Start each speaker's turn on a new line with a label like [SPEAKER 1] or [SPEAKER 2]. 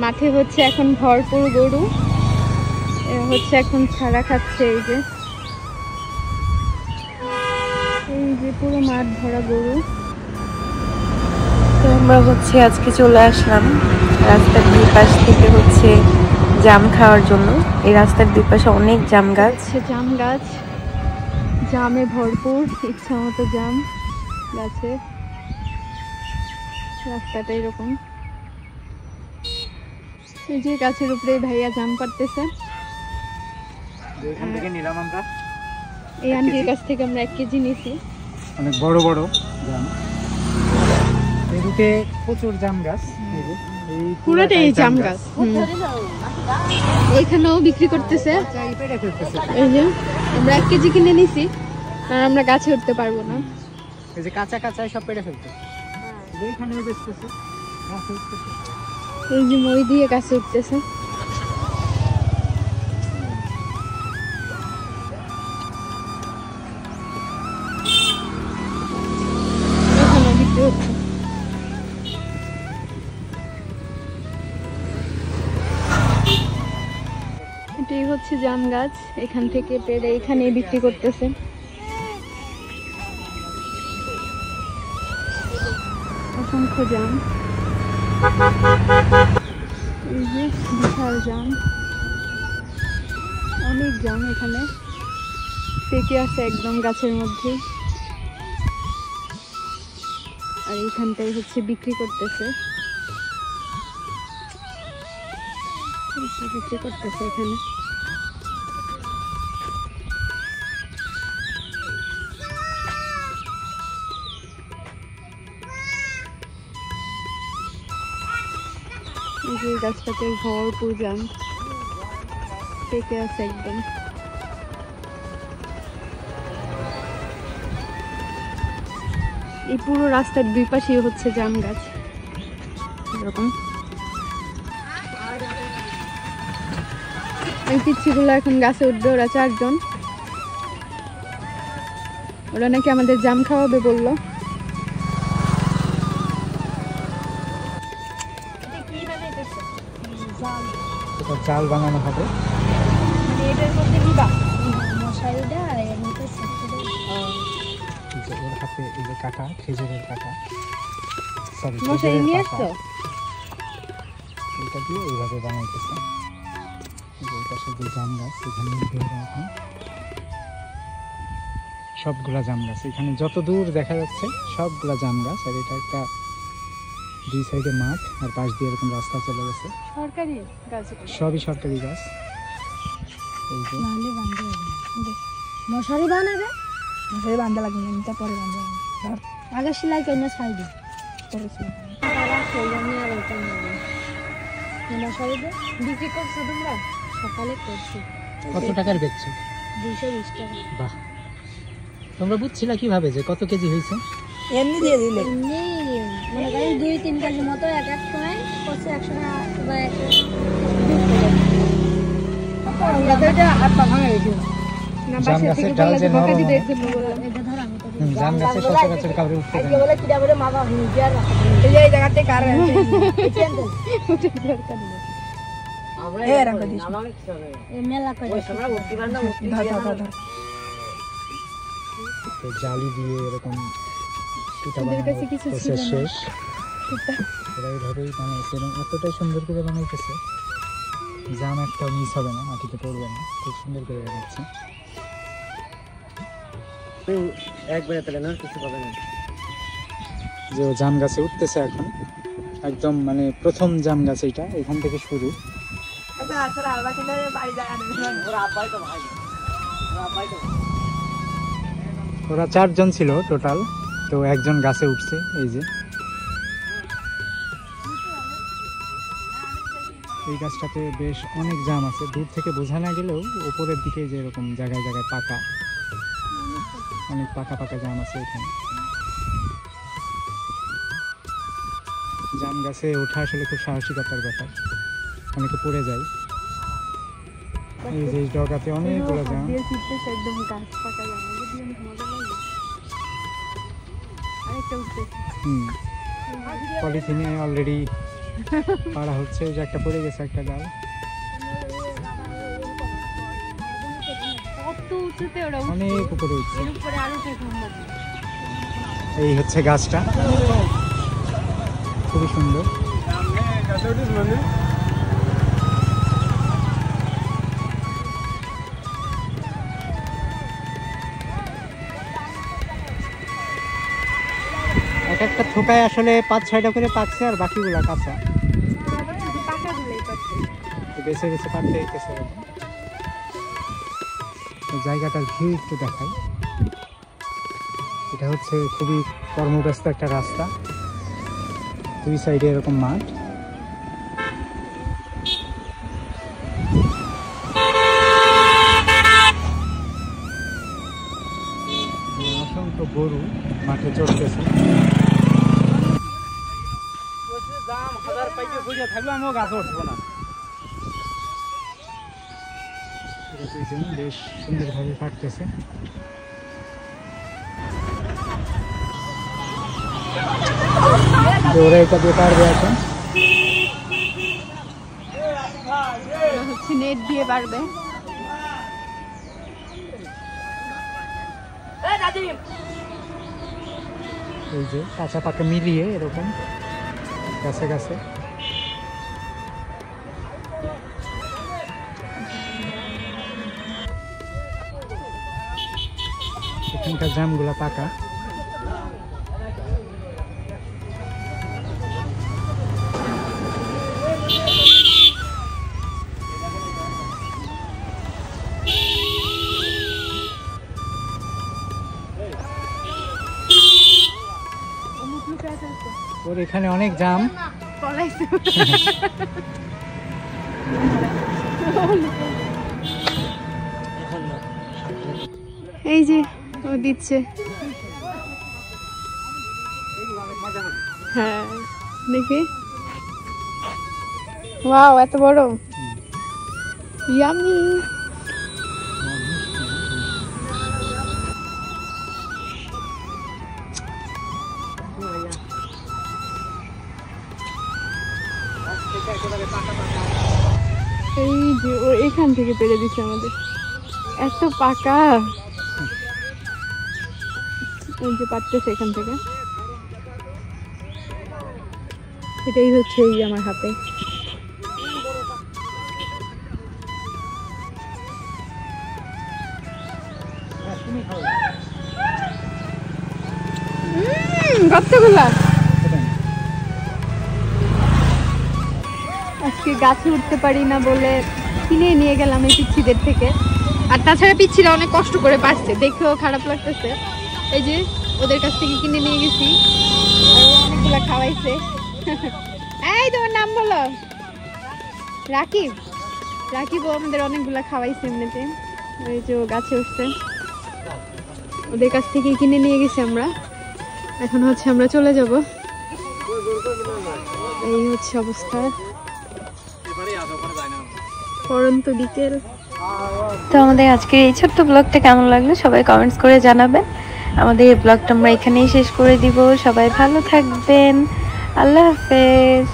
[SPEAKER 1] মাঠে হচ্ছে এখন ভরপুর গরু, হচ্ছে এখন ছাড়া খাচ্ছে। এই যে পুরো মাঠ ভরা গরু।
[SPEAKER 2] তো আমরা হচ্ছে আজকে চলে আসলাম রাস্তার দুই পাশ থেকে হচ্ছে জাম খাওয়ার জন্য। এই রাস্তার দুই পাশে অনেক জাম গাছ,
[SPEAKER 1] জাম গাছ, জামে ভরপুর, ইচ্ছা মতো জাম গাছে। রাস্তাটা এরকম, এই যে গাছের উপরে ভাইয়া জাম পাড়তেছে। এই আন্টির কাছ থেকে আমরা 1 কেজি নিয়েছি।
[SPEAKER 3] অনেক বড় বড় জাম, এদিকে প্রচুর জাম গাছ,
[SPEAKER 1] পুরোটাই জাম গাছ। এখানেও বিক্রি করতেছে। এই যে আমরা 1 কেজি কিনে নিছি, কারণ আমরা গাছে উঠতে পারবো না।
[SPEAKER 3] এই যে কাঁচা কাঁচা সব পেড়ে ফেলতে, এইখানেও বেচতেছে, গাছে উঠতেছে।
[SPEAKER 1] এই যে মই দিয়ে গাছে উঠতেছে। এখানেও বিক্রি হচ্ছে। এটাই হচ্ছে জাম গাছ, এখান থেকে পেড়ে এখানে বিক্রি করতেছে। অসংখ্য জাম, এই যে বিশাল জাম, অনেক জাম এখানে পেকে আছে একদম গাছের মধ্যে। আর এইখানটাই হচ্ছে বিক্রি করতেছে, বিক্রি করতেছে এখানে। এই যে গাছটাতে ভরপুর জাম পেকে আছে একদম। এই পুরো রাস্তার দুই পাশে হচ্ছে জাম গাছ এরকম। এই পিচ্ছিগুলো এখন গাছে উঠবে, ওরা 4 জন। ওরা নাকি আমাদের জাম খাওয়াবে বললো।
[SPEAKER 3] চাল বানানো হবে,
[SPEAKER 1] এটার মধ্যে দিবা
[SPEAKER 3] ওর হাতে এই যে কাটা, খেজুরের কাটা,
[SPEAKER 1] মশাই নিয়ে আসছো,
[SPEAKER 3] এটা দিয়ে এইভাবে বানাইতেছে। এই পাশে যে জাম গাছ, এখানে এখন সবগুলা জাম গাছ, এখানে যত দূর দেখা যাচ্ছে সবগুলা জাম গাছ। আর এটা একটা 2 সাইডে মাঠ, আর পাশ দিয়ে এরকম রাস্তা চলে গেছে।
[SPEAKER 1] সরকারি গাছ,
[SPEAKER 3] সবই সরকারি গাছ। এই যে
[SPEAKER 1] মশারি বানাবে, মশারি বান্ধা লাগবে না, এটা পরে বান্ধা হবে। আগে সেলাই করে সাইডে মশারি বিক্রি করছো তোমরা? সকালে করছি।
[SPEAKER 3] কত টাকার বেচছো?
[SPEAKER 1] 220 টাকা।
[SPEAKER 3] বাহ, তোমরা বুঝছিলা কিভাবে যে কত কেজি হয়েছে?
[SPEAKER 1] এমনি দিয়ে দিলে, এমনি মনে করেন 2-3 কেজি মতো এক এক সময় করছে 100 টাকা বা 120 টাকা। হাত পা ভাঙা গেছে না, বাসা থেকে বলে যে বকা দিবে একটু বললাম। এটা ধর আমি তো
[SPEAKER 3] জাম গাছে সচরাচর কাউরে উঠতে দেয় না।
[SPEAKER 1] বলে কিডা বলে মামা ভিজে আর এই যে জায়গাতে কার আছে এখান তো ওটা দরকার নেই। আমরা এ রাখো দিস এই মেলা করে ওই সময় উঠি বান্না উঠি ধর
[SPEAKER 3] তো জালি দিয়ে এরকম পিঠা
[SPEAKER 1] ওদের কাছে কিছু ছিল না।
[SPEAKER 3] শেষ এরা এইভাবেই বানাইছে এবং এতটাই সুন্দর করে বানাইতেছে, জাম একটা মিস হবে না, মাটিতে পড়বে না, খুব সুন্দর করে বানাচ্ছে। একবারে তাহলে না কিছু পাবে না। যে জাম গাছে উঠতেছে এখন, একদম মানে প্রথম জাম গাছ এইটা, এখান থেকে শুরু। ওরা 4 জন ছিল টোটাল, তো একজন গাছে উঠছে। এই যে এই গাছটাতে বেশ অনেক জাম আছে, দূর থেকে বোঝা না গেলেও উপরের দিকে যে এরকম জায়গায় জায়গায় পাকা, অনেক পাকা পাকা জাম আছে এখানে। জাম গাছে ওঠা আসলে খুব সাহসিকতার ব্যাপার, অনেকে পড়ে যায়। এই যে ডগাতে অনেকগুলো জাম,
[SPEAKER 1] একদম গাছ পাকা জাম, যদি অনেক মজা লাগে। আরেকটা উঠছে,
[SPEAKER 3] পলিথিনে অলরেডি পাড়া হচ্ছে। ওই যে একটা পড়ে গেছে একটা ডাল। অনেক উপরে উঠছে। এই হচ্ছে গাছটা, খুবই সুন্দর। এক একটা থোকায় আসলে 5-6টা করে পাকছে, আর বাকিগুলা কাঁচা। বেছে বেছে পাকতে হইতেছে। জায়গাটার ভিউ একটু দেখাই। এটা হচ্ছে খুবই কর্মব্যস্ত একটা রাস্তা, দুই সাইডে এরকম মাঠ। অসংখ্য গরু মাঠে চড়তেছে। বেশ সুন্দরভাবে কাটতেছে। ওরা এটা দিয়ে পারবে এখন,
[SPEAKER 2] নেট দিয়ে পারবে।
[SPEAKER 3] এই যে কাঁচা পাকা মিলিয়ে এরকম গাছে গাছে। এখানকার জামগুলা পাকা। ওর এখানে অনেক জাম।
[SPEAKER 2] এই যে ও দিচ্ছে। হ্যাঁ দেখি, ওয়াও এত বড়, ইয়ামি। এই যে ও এখান থেকে পেরে দিচ্ছে আমাদের, এত পাকা। এই যে পারতেছে এখান থেকে। এটাই হচ্ছে এই আমার হাতে। কতগুলা আজকে গাছে উঠতে পারি না বলে কিনে নিয়ে গেলাম এই পিচ্ছিদের থেকে। আর তাছাড়া পিচ্ছিরা অনেক কষ্ট করে পারছে, দেখেও খারাপ লাগতেছে। এই যে ওদের কাছ থেকে কিনে নিয়ে গেছি, আর অনেকগুলা খাওয়াইছে। এই তোমার নাম বলো? রাকিব। রাকিব আমাদের অনেকগুলা খাওয়াইছে এমনিতে। ওই যে ও গাছে উঠছে, ওদের কাছ থেকে কিনে নিয়ে গেছি আমরা। এখন হচ্ছে আমরা চলে যাব। এই হচ্ছে অবস্থা, পরন্ত বিকেল। তো আমাদের আজকের এই ছোট্ট ব্লগটা কেমন লাগলো সবাই কমেন্টস করে জানাবেন। আমাদের এই ব্লগটা আমরা এখানেই শেষ করে দিব। সবাই ভালো থাকবেন, আল্লাহ হাফেজ।